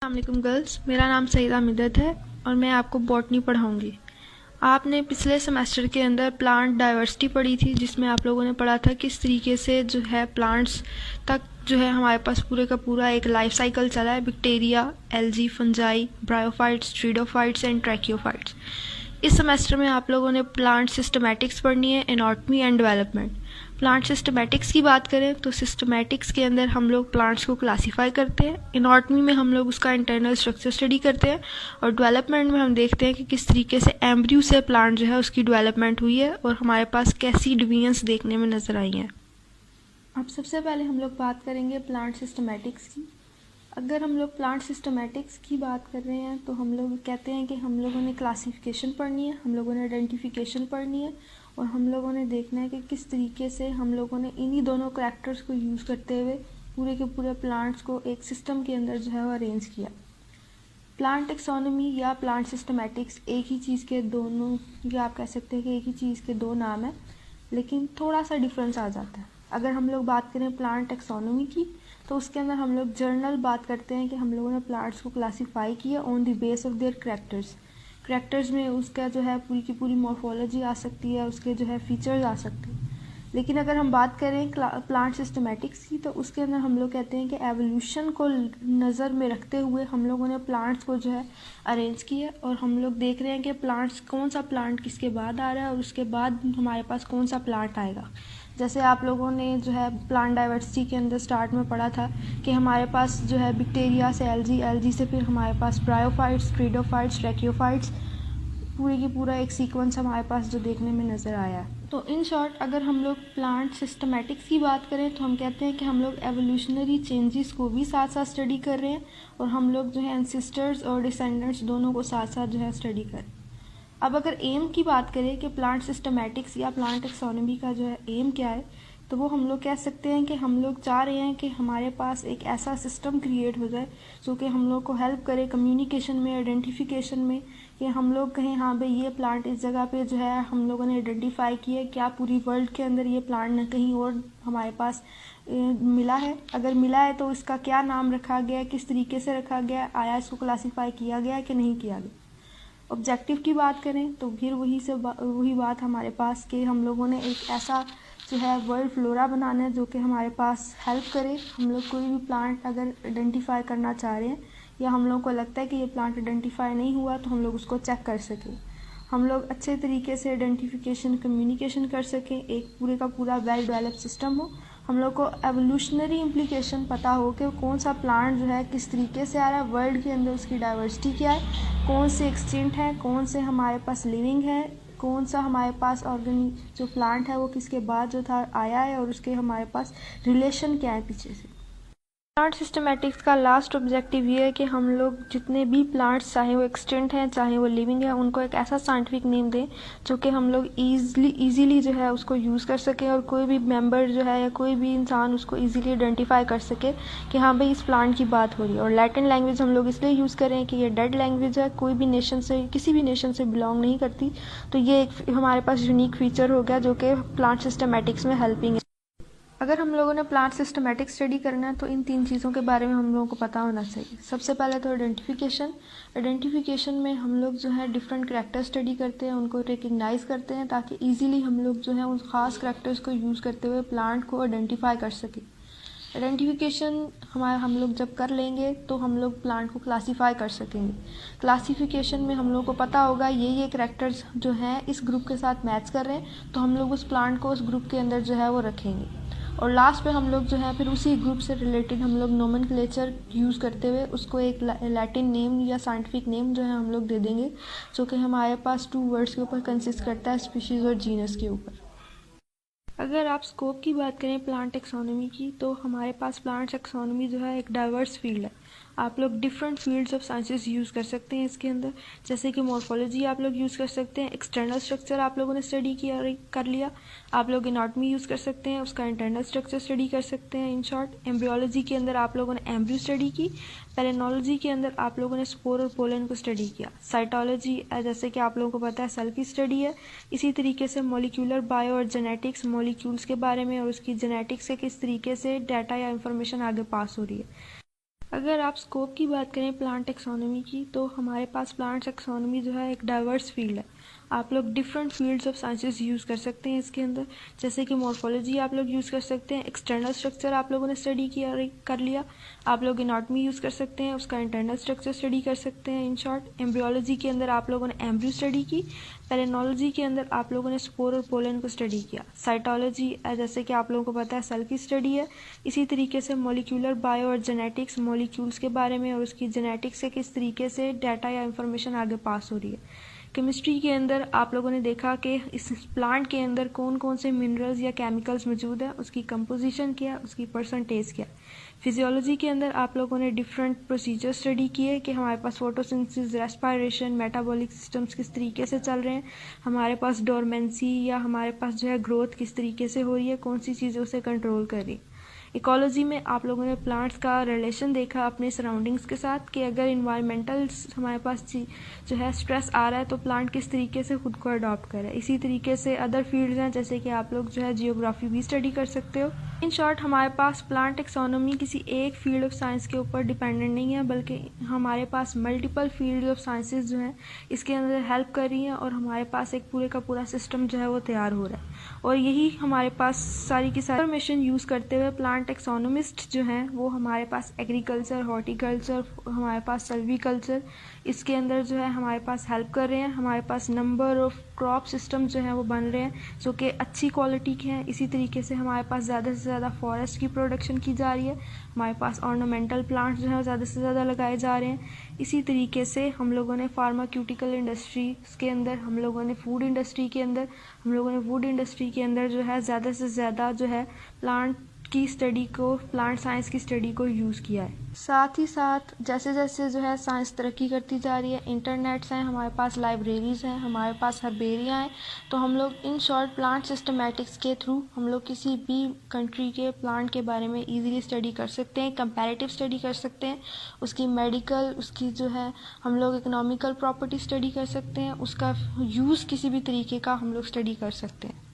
अस्सलामुअलैकुम गर्ल्स, मेरा नाम सईदा मिदत है और मैं आपको बॉटनी पढ़ाऊंगी। आपने पिछले सेमेस्टर के अंदर प्लांट डाइवर्सिटी पढ़ी थी, जिसमें आप लोगों ने पढ़ा था किस तरीके से जो है प्लांट्स तक जो है हमारे पास पूरे का पूरा एक लाइफ साइकिल चला है। Bacteria, algae, fungi, bryophytes, pteridophytes and tracheophytes. इस सेमेस्टर में आप लोगों ने प्लांट सिस्टमैटिक्स पढ़नी है, anatomy and development. Plant systematics की बात करें तो सिस्टमैटिक्स के अंदर हम लोग प्लांट्स को क्लासीफाई करते हैं, एनाटॉमी में हम लोग उसका इंटरनल स्ट्रक्चर स्टडी करते हैं और डेवलपमेंट में हम देखते हैं कि किस तरीके से एम्ब्रियो से प्लांट जो है उसकी डेवलपमेंट हुई है और हमारे पास कैसी डिवीजन्स देखने में नज़र आई हैं। अब सबसे पहले हम लोग बात करेंगे प्लांट सिस्टमैटिक्स की। अगर हम लोग प्लांट सिस्टमैटिक्स की बात कर रहे हैं तो हम लोग कहते हैं कि हम लोगों ने क्लासिफिकेशन पढ़नी है, हम लोगों ने आइडेंटिफिकेशन पढ़नी है और हम लोगों ने देखना है कि किस तरीके से हम लोगों ने इन्हीं दोनों करैक्टर्स को यूज़ करते हुए पूरे के पूरे प्लांट्स को एक सिस्टम के अंदर जो है वो अरेंज किया। प्लांट टेक्सोनॉमी या प्लांट सिस्टमैटिक्स एक ही चीज़ के दोनों, या आप कह सकते हैं कि एक ही चीज़ के दो नाम हैं, लेकिन थोड़ा सा डिफरेंस आ जाता है। अगर हम लोग बात करें प्लांट टेक्सोनॉमी की तो उसके अंदर हम लोग जर्नल बात करते हैं कि हम लोगों ने प्लांट्स को क्लासीफाई किया on the base of their characters में उसका जो है पूरी की पूरी मॉर्फोलॉजी आ सकती है, उसके जो है फीचर्स आ सकते हैं। लेकिन अगर हम बात करें प्लांट सिस्टमैटिक्स की तो उसके अंदर हम लोग कहते हैं कि एवोल्यूशन को नज़र में रखते हुए हम लोगों ने प्लांट्स को जो है अरेंज किया और हम लोग देख रहे हैं कि प्लांट्स कौन सा प्लांट किसके बाद आ रहा है और उसके बाद हमारे पास कौन सा प्लांट आएगा। जैसे आप लोगों ने जो है प्लांट डाइवर्सिटी के अंदर स्टार्ट में पढ़ा था कि हमारे पास जो है बैक्टीरिया से एल्गी, एल्गी से फिर हमारे पास ब्रायोफाइट्स, ट्रीडोफाइट्स, ट्रैकियोफाइट्स, पूरे की पूरा एक सीक्वेंस हमारे पास जो देखने में नज़र आया है। तो इन शॉर्ट अगर हम लोग प्लांट सिस्टमैटिक्स की बात करें तो हम कहते हैं कि हम लोग एवोल्यूशनरी चेंजेस को भी साथ साथ स्टडी कर रहे हैं और हम लोग जो है एंसेस्टर्स और डिसेंडेंट्स दोनों को साथ साथ जो है स्टडी करें। अब अगर एम की बात करें कि प्लांट सिस्टमैटिक्स या प्लांट टेक्सोनॉमी का जो है एम क्या है, तो वो हम लोग कह सकते हैं कि हम लोग चाह रहे हैं कि हमारे पास एक ऐसा सिस्टम क्रिएट हो जाए जो कि हम लोग को हेल्प करे कम्युनिकेशन में, आइडेंटिफिकेशन में, कि हम लोग कहें हाँ भाई ये प्लांट इस जगह पे जो है हम लोगों ने आइडेंटिफाई किया है, क्या पूरी वर्ल्ड के अंदर ये प्लांट न कहीं और हमारे पास मिला है, अगर मिला है तो इसका क्या नाम रखा गया है, किस तरीके से रखा गया है, आया इसको क्लासीफाई किया गया है कि नहीं किया गया। ऑब्जेक्टिव की बात करें तो फिर वही बात हमारे पास कि हम लोगों ने एक ऐसा जो है वर्ल्ड फ्लोरा बनाना है जो कि हमारे पास हेल्प करे। हम लोग कोई भी प्लांट अगर आइडेंटिफाई करना चाह रहे हैं या हम लोग को लगता है कि ये प्लांट आइडेंटिफाई नहीं हुआ तो हम लोग उसको चेक कर सकें, हम लोग अच्छे तरीके से आइडेंटिफिकेशन कम्युनिकेशन कर सकें, एक पूरे का पूरा वेल डेवलप सिस्टम हो, हम लोग को एवोल्यूशनरी इम्प्लीकेशन पता हो कि कौन सा प्लांट जो है किस तरीके से आ रहा है वर्ल्ड के अंदर, उसकी डाइवर्सिटी क्या है, कौन से एक्सटिंक्ट हैं, कौन से हमारे पास लिविंग है, कौन सा हमारे पास ऑर्गेनिक जो प्लांट है वो किसके बाद जो था आया है और उसके हमारे पास रिलेशन क्या है पीछे से। प्लांट सिस्टमैटिक्स का लास्ट ऑब्जेक्टिव ये है कि हम लोग जितने भी प्लांट्स चाहे वो एक्सटिंक्ट हैं चाहे वो लिविंग है उनको एक ऐसा साइंटिफिक नेम दें जो कि हम लोग ईज़िली जो है उसको यूज़ कर सकें और कोई भी मेंबर जो है या कोई भी इंसान उसको ईज़िली आइडेंटिफाई कर सके कि हाँ भाई इस प्लांट की बात हो रही है। और लैटिन लैंग्वेज हम लोग इसलिए यूज़ करें कि ये डेड लैंग्वेज है, कोई भी नेशन से किसी भी नेशन से बिलोंग नहीं करती, तो ये एक हमारे पास यूनिक फीचर हो गया जो कि प्लांट सिस्टमैटिक्स में हेल्पिंग है। अगर हम लोगों ने प्लांट सिस्टमैटिक स्टडी करना है तो इन तीन चीज़ों के बारे में हम लोगों को पता होना चाहिए। सबसे पहले तो आइडेंटिफिकेशन में हम लोग जो है डिफरेंट करैक्टर स्टडी करते हैं, उनको रिकग्नाइज़ करते हैं ताकि इजीली हम लोग जो है उन ख़ास करैक्टर्स को यूज़ करते हुए प्लांट को आइडेंटिफाई कर सकें। आइडेंटिफिकेशन हम लोग जब कर लेंगे तो हम लोग प्लांट को क्लासीफाई कर सकेंगे। क्लासिफिकेशन में हम लोग को पता होगा ये करैक्टर्स जो हैं इस ग्रुप के साथ मैच कर रहे हैं तो हम लोग उस प्लांट को उस ग्रुप के अंदर जो है वो रखेंगे। और लास्ट पे हम लोग जो है फिर उसी ग्रुप से रिलेटेड हम लोग नोमेनक्लेचर यूज़ करते हुए उसको एक लैटिन नेम या साइंटिफिक नेम जो है हम लोग दे देंगे जो कि हमारे पास 2 वर्ड्स के ऊपर कंसिस्ट करता है, स्पीशीज़ और जीनस के ऊपर। अगर आप स्कोप की बात करें प्लांट टेक्सोनॉमी की तो हमारे पास प्लांट टेक्सोनॉमी जो है एक डाइवर्स फील्ड है। आप लोग different fields of sciences use कर सकते हैं इसके अंदर, जैसे कि मॉर्फोलॉजी आप लोग यूज़ कर सकते हैं, एक्सटर्नल स्ट्रक्चर आप लोगों ने स्टडी किया कर लिया, आप लोग एनाटॉमी यूज़ कर सकते हैं, उसका इंटरनल स्ट्रक्चर स्टडी कर सकते हैं। इन शॉर्ट एम्ब्रियोलॉजी के अंदर आप लोगों ने एम्ब्रियो स्टडी की, पेरेनोलॉजी के अंदर आप लोगों ने स्पोर और पोलन को स्टडी किया, साइटोलॉजी जैसे कि आप लोगों को पता है सेल की स्टडी है, इसी तरीके से मॉलिक्यूलर बायो और जेनेटिक्स मॉलिक्यूल्स के बारे में और उसकी जेनेटिक्स से किस तरीके से डाटा या इंफॉर्मेशन आगे पास हो रही है। अगर आप स्कोप की बात करें प्लांट टेक्सोनॉमी की, तो हमारे पास प्लांट टेक्सोनॉमी जो है एक डाइवर्स फील्ड है। आप लोग different fields of sciences use कर सकते हैं इसके अंदर, जैसे कि मॉर्फोलॉजी आप लोग यूज़ कर सकते हैं, एक्सटर्नल स्ट्रक्चर आप लोगों ने स्टडी किया कर लिया। आप लोग एनाटॉमी यूज़ कर सकते हैं, उसका इंटरनल स्ट्रक्चर स्टडी कर सकते हैं। इन शॉर्ट, एम्ब्रियोलॉजी के अंदर आप लोगों ने एम्ब्रियो स्टडी की। पेरेनोलॉजी के अंदर आप लोगों ने स्पोर और पोलन को स्टडी किया। साइटोलॉजी जैसे कि आप लोगों को पता है सेल की स्टडी है। इसी तरीके से मॉलिक्यूलर बायो और जेनेटिक्स, मॉलिक्यूल्स के बारे में और उसकी जेनेटिक्स से किस तरीके से डाटा या इंफॉर्मेशन आगे पास हो रही है। केमिस्ट्री के अंदर आप लोगों ने देखा कि इस प्लांट के अंदर कौन कौन से मिनरल्स या केमिकल्स मौजूद है, उसकी कंपोजिशन क्या है, उसकी परसेंटेज क्या है। फिजियोलॉजी के अंदर आप लोगों ने डिफरेंट प्रोसीजर स्टडी किए कि हमारे पास फोटोसिंथेसिस, रेस्पिरेशन, मेटाबॉलिक सिस्टम्स किस तरीके से चल रहे हैं, हमारे पास डोरमेंसी या हमारे पास जो है ग्रोथ किस तरीके से हो रही है, कौन सी चीज़ें उसे कंट्रोल कर रही है। इकोलॉजी में आप लोगों ने प्लांट्स का रिलेशन देखा अपने सराउंडिंग्स के साथ कि अगर इन्वायरमेंटल हमारे पास जो है स्ट्रेस आ रहा है तो प्लांट किस तरीके से खुद को अडॉप्ट करे। इसी तरीके से अदर फील्ड्स हैं, जैसे कि आप लोग जो है जियोग्राफी भी स्टडी कर सकते हो। इन शॉर्ट, हमारे पास प्लांट टेक्सोनॉमी किसी एक फील्ड ऑफ साइंस के ऊपर डिपेंडेंट नहीं है, बल्कि हमारे पास मल्टीपल फील्ड ऑफ साइंसेज जो हैं इसके अंदर हेल्प कर रही हैं और हमारे पास एक पूरे का पूरा सिस्टम जो है वो तैयार हो रहा है। और यही हमारे पास सारी की सारी इंफॉर्मेशन यूज़ करते हुए प्लांट टेक्सोनोमिस्ट जो हैं वो हमारे पास एग्रीकल्चर, हॉर्टिकल्चर, हमारे पास सल्वीकल्चर, इसके अंदर जो है हमारे पास हेल्प कर रहे हैं। हमारे पास नंबर ऑफ क्रॉप सिस्टम जो हैं वो बन रहे हैं जो कि अच्छी क्वालिटी के हैं। इसी तरीके से हमारे पास ज़्यादा से ज़्यादा फॉरेस्ट की प्रोडक्शन की जा रही है। हमारे पास ऑर्नामेंटल प्लांट्स जो है ज़्यादा से ज़्यादा लगाए जा रहे हैं। इसी तरीके से हम लोगों ने फार्माक्यूटिकल इंडस्ट्री के अंदर, हम लोगों ने फूड इंडस्ट्री के अंदर, जो है ज़्यादा से ज़्यादा जो है प्लांट की स्टडी को, प्लांट साइंस की स्टडी को यूज़ किया है। साथ ही साथ जैसे जैसे जो है साइंस तरक्की करती जा रही है, इंटरनेट्स हैं, हमारे पास लाइब्रेरीज़ हैं, हमारे पास हर्बेरिया हैं, तो हम लोग इन शॉर्ट प्लांट सिस्टमेटिक्स के थ्रू हम लोग किसी भी कंट्री के प्लांट के बारे में इजीली स्टडी कर सकते हैं, कंपैरेटिव स्टडी कर सकते हैं, उसकी मेडिकल, उसकी जो है हम लोग इकोनॉमिकल प्रॉपर्टी स्टडी कर सकते हैं, उसका यूज़ किसी भी तरीके का हम लोग स्टडी कर सकते हैं।